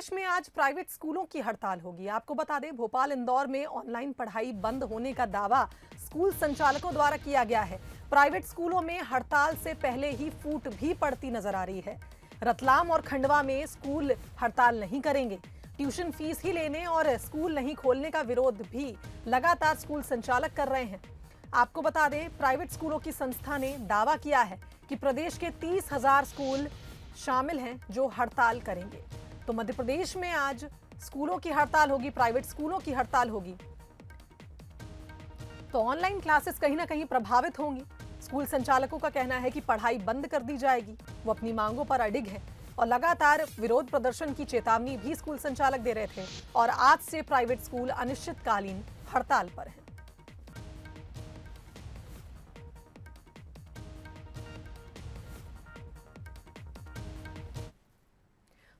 प्रदेश में आज प्राइवेट स्कूलों की हड़ताल होगी। आपको बता दें, भोपाल इंदौर में ऑनलाइन पढ़ाई बंद होने का दावा स्कूल संचालकों द्वारा किया गया है। प्राइवेट स्कूलों में हड़ताल से पहले ही फूट भी पड़ती नजर आ रही है। रतलाम और खंडवा में स्कूल हड़ताल नहीं करेंगे। ट्यूशन फीस ही लेने और स्कूल नहीं खोलने का विरोध भी लगातार स्कूल संचालक कर रहे हैं। आपको बता दें, प्राइवेट स्कूलों की संस्था ने दावा किया है कि प्रदेश के 30,000 स्कूल शामिल हैं जो हड़ताल करेंगे। तो मध्य प्रदेश में आज स्कूलों की हड़ताल होगी, प्राइवेट स्कूलों की हड़ताल होगी, तो ऑनलाइन क्लासेस कहीं ना कहीं प्रभावित होंगी। स्कूल संचालकों का कहना है कि पढ़ाई बंद कर दी जाएगी। वो अपनी मांगों पर अडिग है और लगातार विरोध प्रदर्शन की चेतावनी भी स्कूल संचालक दे रहे थे। और आज से प्राइवेट स्कूल अनिश्चितकालीन हड़ताल पर हैं।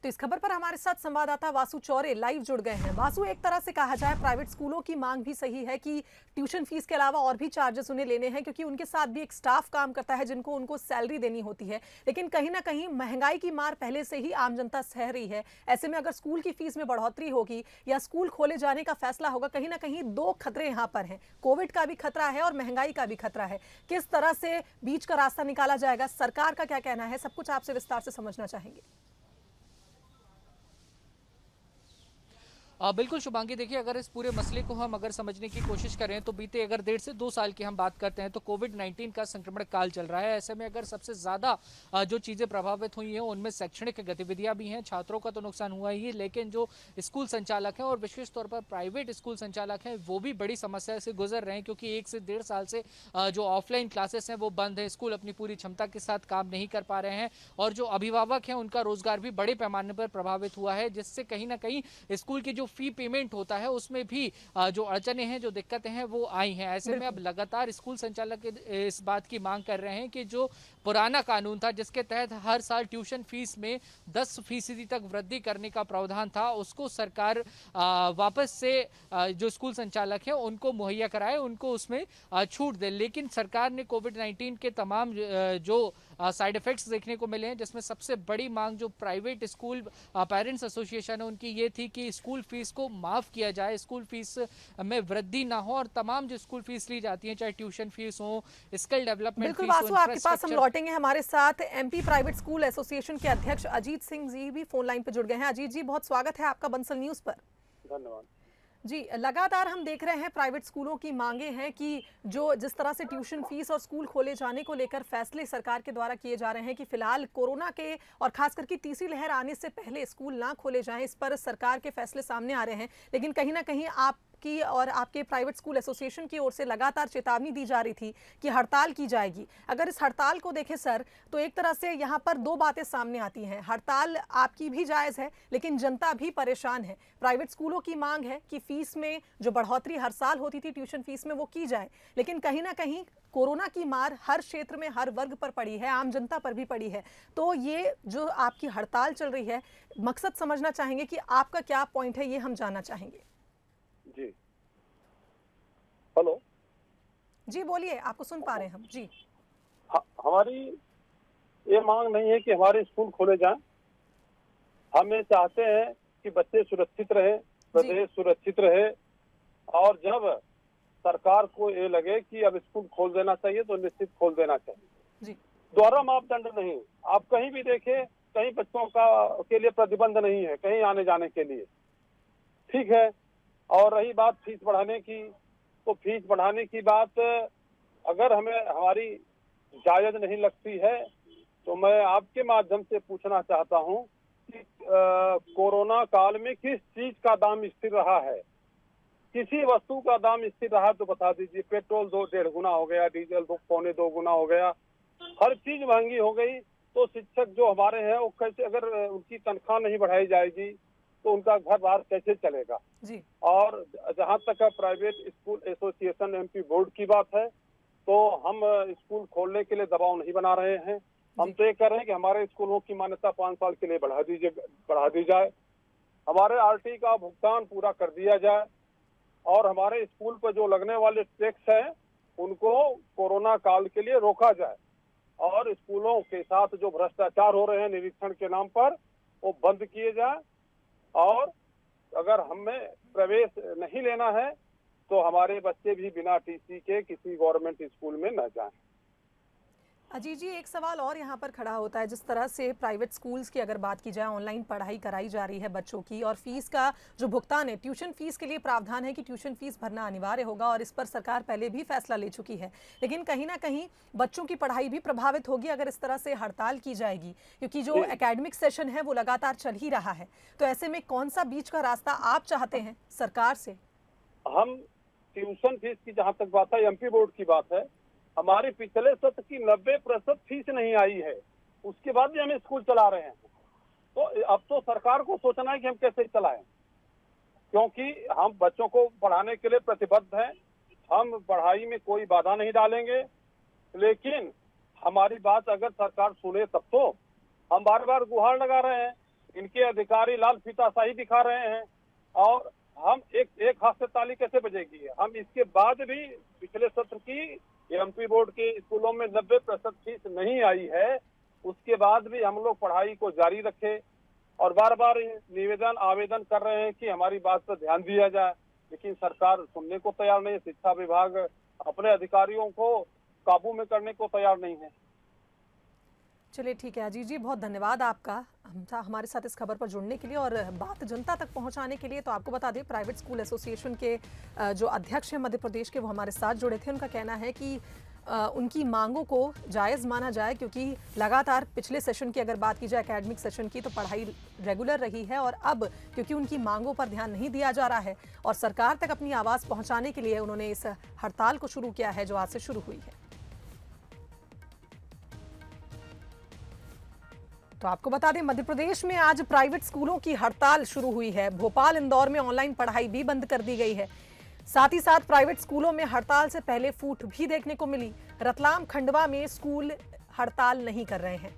तो इस खबर पर हमारे साथ संवाददाता वासु चौरे लाइव जुड़ गए हैं। वासु, एक तरह से कहा जाए प्राइवेट स्कूलों की मांग भी सही है कि ट्यूशन फीस के अलावा और भी चार्जेस उन्हें लेने हैं, क्योंकि उनके साथ भी एक स्टाफ काम करता है जिनको उनको सैलरी देनी होती है। लेकिन कहीं ना कहीं महंगाई की मार पहले से ही आम जनता सह रही है। ऐसे में अगर स्कूल की फीस में बढ़ोतरी होगी या स्कूल खोले जाने का फैसला होगा, कहीं ना कहीं दो खतरे यहाँ पर हैं। कोविड का भी खतरा है और महंगाई का भी खतरा है। किस तरह से बीच का रास्ता निकाला जाएगा, सरकार का क्या कहना है, सब कुछ आपसे विस्तार से समझना चाहेंगे। बिल्कुल शुभांगी, देखिए अगर इस पूरे मसले को हम समझने की कोशिश करें तो बीते अगर 1.5 से 2 साल की हम बात करते हैं तो कोविड-19 का संक्रमण काल चल रहा है। ऐसे में अगर सबसे ज़्यादा जो चीज़ें प्रभावित हुई हैं उनमें शैक्षणिक गतिविधियां भी हैं। छात्रों का तो नुकसान हुआ ही, लेकिन जो स्कूल संचालक हैं और विशेष तौर पर प्राइवेट स्कूल संचालक हैं वो भी बड़ी समस्या से गुजर रहे हैं, क्योंकि 1 से 1.5 साल से जो ऑफलाइन क्लासेस हैं वो बंद है। स्कूल अपनी पूरी क्षमता के साथ काम नहीं कर पा रहे हैं और जो अभिभावक हैं उनका रोजगार भी बड़े पैमाने पर प्रभावित हुआ है, जिससे कहीं ना कहीं स्कूल की जो फी पेमेंट होता है उसमें भी जो अड़चने हैं, जो दिक्कतें हैं वो आई हैं। ऐसे में अब लगातार स्कूल संचालक इस बात की मांग कर रहे हैं कि जो पुराना कानून था जिसके तहत हर साल ट्यूशन फीस में 10% तक वृद्धि करने का प्रावधान था, उसको सरकार वापस से जो स्कूल संचालक हैं उनको मुहैया कराए, उनको उसमें छूट दे। लेकिन सरकार ने कोविड-19 के तमाम जो साइड इफेक्ट्स देखने को मिले हैं, जिसमें सबसे बड़ी मांग जो प्राइवेट स्कूल पेरेंट्स एसोसिएशन है उनकी ये थी कि स्कूल फीस को माफ किया जाए, स्कूल फीस में वृद्धि ना हो और तमाम जो स्कूल फीस ली जाती है, चाहे ट्यूशन फीस हो, स्किल डेवलपमेंट फीस हो, बिल्कुल वासु, आपके पास हम लौटेंगे। हमारे साथ एमपी प्राइवेट स्कूल एसोसिएशन के अध्यक्ष अजीत सिंह जी भी फोन लाइन पर जुड़ गए हैं। अजीत जी, बहुत स्वागत है आपका बंसल न्यूज पर। धन्यवाद जी, लगातार हम देख रहे हैं प्राइवेट स्कूलों की मांगे हैं कि जो जिस तरह से ट्यूशन फीस और स्कूल खोले जाने को लेकर फैसले सरकार के द्वारा किए जा रहे हैं कि फिलहाल कोरोना के और खास करके तीसरी लहर आने से पहले स्कूल ना खोले जाएं, इस पर सरकार के फैसले सामने आ रहे हैं। लेकिन कहीं ना कहीं आपकी और आपके प्राइवेट स्कूल एसोसिएशन की ओर से लगातार चेतावनी दी जा रही थी कि हड़ताल की जाएगी। अगर इस हड़ताल को देखें सर, तो एक तरह से यहाँ पर दो बातें सामने आती हैं। हड़ताल आपकी भी जायज़ है, लेकिन जनता भी परेशान है। प्राइवेट स्कूलों की मांग है कि फीस में जो बढ़ोतरी हर साल होती थी ट्यूशन फीस में, वो की जाए। लेकिन कहीं ना कहीं कोरोना की मार हर क्षेत्र में हर वर्ग पर पड़ी है, आम जनता पर भी पड़ी है। तो ये जो आपकी हड़ताल चल रही है, मकसद समझना चाहेंगे कि आपका क्या पॉइंट है, ये हम जानना चाहेंगे। जी, हेलो जी बोलिए, आपको सुन पा रहे हैं हम जी। हमारी ये मांग नहीं है कि हमारे स्कूल खोले जाएं। हम ये चाहते हैं कि बच्चे सुरक्षित रहे, प्रदेश सुरक्षित रहे, और जब सरकार को ये लगे कि अब स्कूल खोल देना चाहिए तो निश्चित खोल देना चाहिए जी। दोहरा मापदंड नहीं। आप कहीं भी देखें, कहीं बच्चों के लिए प्रतिबंध नहीं है कहीं आने जाने के लिए, ठीक है। और रही बात फीस बढ़ाने की, तो फीस बढ़ाने की बात अगर हमें हमारी जायज नहीं लगती है तो मैं आपके माध्यम से पूछना चाहता हूं कि कोरोना काल में किस चीज का दाम स्थिर रहा है? किसी वस्तु का दाम स्थिर रहा तो बता दीजिए। पेट्रोल 2-1.5 गुना हो गया, डीजल 2-2.25 गुना हो गया, हर चीज महंगी हो गई। तो शिक्षक जो हमारे हैं वो कैसे, अगर उनकी तनख्वाह नहीं बढ़ाई जाएगी तो उनका घर बार कैसे चलेगा जी। और जहां तक private school association MP board की बात है, तो हम स्कूल खोलने के लिए दबाव नहीं बना रहे हैं। हम तो ये कह रहे हैं कि हमारे स्कूलों की मान्यता 5 साल के लिए बढ़ा दी जाए, हमारे आरटी का भुगतान पूरा कर दिया जाए, और हमारे स्कूल पर जो लगने वाले टैक्स हैं उनको कोरोना काल के लिए रोका जाए, और स्कूलों के साथ जो भ्रष्टाचार हो रहे हैं निरीक्षण के नाम पर वो बंद किए जाए। और अगर हमें प्रवेश नहीं लेना है तो हमारे बच्चे भी बिना टीसी के किसी गवर्नमेंट स्कूल में न जाएं। अजीत जी, एक सवाल और यहाँ पर खड़ा होता है। जिस तरह से प्राइवेट स्कूल्स की अगर बात की जाए, ऑनलाइन पढ़ाई कराई जा रही है बच्चों की, और फीस का जो भुगतान है, ट्यूशन फीस के लिए प्रावधान है कि ट्यूशन फीस भरना अनिवार्य होगा और इस पर सरकार पहले भी फैसला ले चुकी है, लेकिन कहीं ना कहीं बच्चों की पढ़ाई भी प्रभावित होगी अगर इस तरह से हड़ताल की जाएगी, क्योंकि जो एकेडमिक सेशन है वो लगातार चल ही रहा है। तो ऐसे में कौन सा बीच का रास्ता आप चाहते हैं सरकार से? हम ट्यूशन फीस की जहाँ तक बात है, एमपी बोर्ड की बात है, हमारी पिछले सत्र की 90% फीस नहीं आई है, उसके बाद भी हम स्कूल चला रहे हैं। तो अब तो सरकार को सोचना है कि हम कैसे चलाएं, क्योंकि हम बच्चों को पढ़ाने के लिए प्रतिबद्ध हैं। हम पढ़ाई में कोई बाधा नहीं डालेंगे, लेकिन हमारी बात अगर सरकार सुने तब तो। हम बार बार गुहार लगा रहे हैं, इनके अधिकारी लाल फीताशाही दिखा रहे हैं और हम एक हाथ से ताली कैसे बजेगी। हम इसके बाद भी पिछले सत्र की एमपी बोर्ड के स्कूलों में 90% फीस नहीं आई है, उसके बाद भी हम लोग पढ़ाई को जारी रखे और बार बार निवेदन आवेदन कर रहे हैं कि हमारी बात पर ध्यान दिया जाए, लेकिन सरकार सुनने को तैयार नहीं है। शिक्षा विभाग अपने अधिकारियों को काबू में करने को तैयार नहीं है। चलिए ठीक है अजीत जी, बहुत धन्यवाद आपका हमारे साथ इस खबर पर जुड़ने के लिए और बात जनता तक पहुंचाने के लिए। तो आपको बता दें, प्राइवेट स्कूल एसोसिएशन के जो अध्यक्ष हैं मध्य प्रदेश के, वो हमारे साथ जुड़े थे। उनका कहना है कि उनकी मांगों को जायज़ माना जाए, क्योंकि लगातार पिछले सेशन की अगर बात की जाए, एकेडमिक सेशन की, तो पढ़ाई रेगुलर रही है और अब क्योंकि उनकी मांगों पर ध्यान नहीं दिया जा रहा है और सरकार तक अपनी आवाज़ पहुँचाने के लिए उन्होंने इस हड़ताल को शुरू किया है जो आज से शुरू हुई है। तो आपको बता दें, मध्य प्रदेश में आज प्राइवेट स्कूलों की हड़ताल शुरू हुई है। भोपाल, इंदौर में ऑनलाइन पढ़ाई भी बंद कर दी गई है। साथ ही साथ प्राइवेट स्कूलों में हड़ताल से पहले फूट भी देखने को मिली। रतलाम, खंडवा में स्कूल हड़ताल नहीं कर रहे हैं।